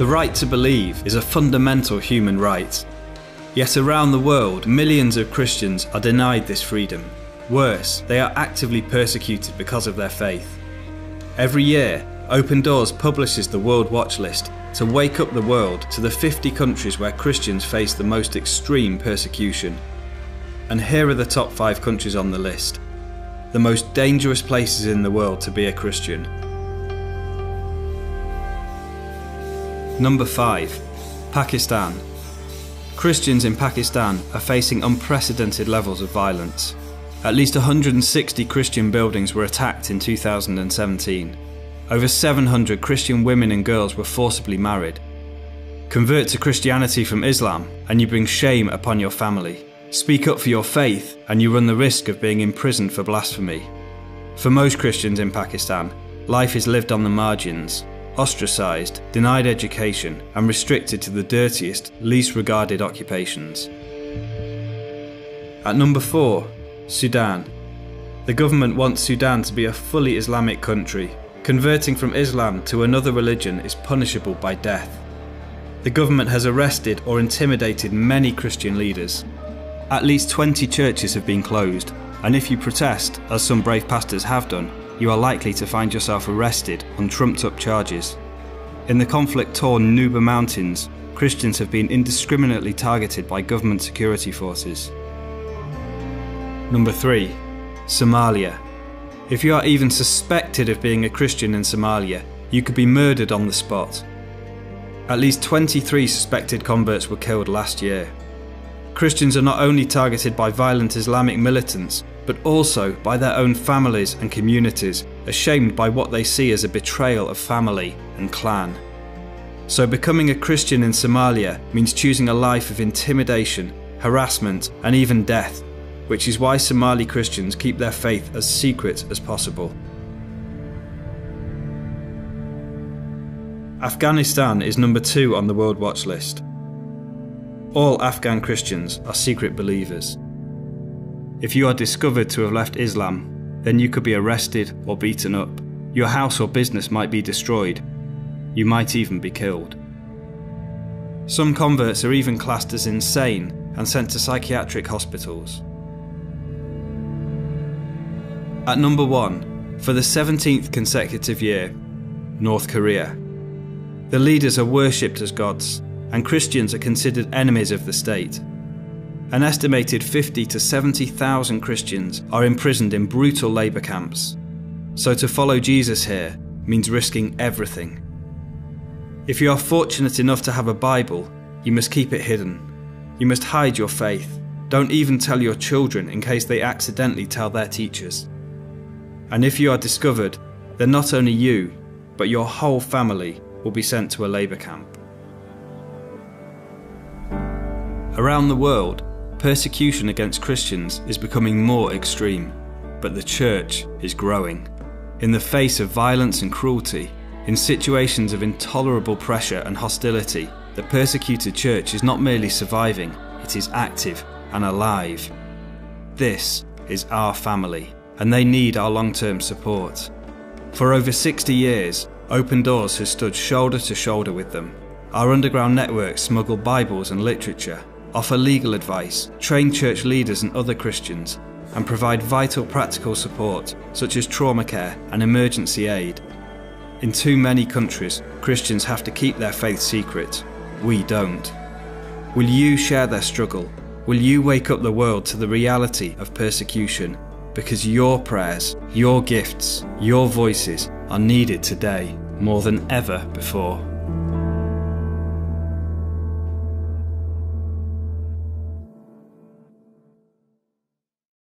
The right to believe is a fundamental human right. Yet around the world, millions of Christians are denied this freedom. Worse, they are actively persecuted because of their faith. Every year, Open Doors publishes the World Watch List to wake up the world to the 50 countries where Christians face the most extreme persecution. And here are the top 5 countries on the list. The most dangerous places in the world to be a Christian. Number 5. Pakistan. Christians in Pakistan are facing unprecedented levels of violence. At least 160 Christian buildings were attacked in 2017. Over 700 Christian women and girls were forcibly married. Convert to Christianity from Islam and you bring shame upon your family. Speak up for your faith and you run the risk of being imprisoned for blasphemy. For most Christians in Pakistan, life is lived on the margins, ostracised, denied education, and restricted to the dirtiest, least regarded occupations. At number 4, Sudan. The government wants Sudan to be a fully Islamic country. Converting from Islam to another religion is punishable by death. The government has arrested or intimidated many Christian leaders. At least 20 churches have been closed, and if you protest, as some brave pastors have done, you are likely to find yourself arrested on trumped-up charges. In the conflict-torn Nuba Mountains, Christians have been indiscriminately targeted by government security forces. Number 3. Somalia. If you are even suspected of being a Christian in Somalia, you could be murdered on the spot. At least 23 suspected converts were killed last year. Christians are not only targeted by violent Islamic militants, but also by their own families and communities, ashamed by what they see as a betrayal of family and clan. So becoming a Christian in Somalia means choosing a life of intimidation, harassment, and even death, which is why Somali Christians keep their faith as secret as possible. Afghanistan is number 2 on the World Watch List. All Afghan Christians are secret believers. If you are discovered to have left Islam, then you could be arrested or beaten up. Your house or business might be destroyed. You might even be killed. Some converts are even classed as insane and sent to psychiatric hospitals. At number 1, for the 17th consecutive year, North Korea. The leaders are worshipped as gods, and Christians are considered enemies of the state. An estimated 50 to 70,000 Christians are imprisoned in brutal labour camps. So to follow Jesus here means risking everything. If you are fortunate enough to have a Bible, you must keep it hidden. You must hide your faith. Don't even tell your children in case they accidentally tell their teachers. And if you are discovered, then not only you, but your whole family will be sent to a labour camp. Around the world, persecution against Christians is becoming more extreme, but the church is growing. In the face of violence and cruelty, in situations of intolerable pressure and hostility, the persecuted church is not merely surviving, it is active and alive. This is our family, and they need our long-term support. For over 60 years, Open Doors has stood shoulder to shoulder with them. Our underground networks smuggle Bibles and literature, offer legal advice, train church leaders and other Christians, and provide vital practical support such as trauma care and emergency aid. In too many countries, Christians have to keep their faith secret. We don't. Will you share their struggle? Will you wake up the world to the reality of persecution? Because your prayers, your gifts, your voices are needed today more than ever before.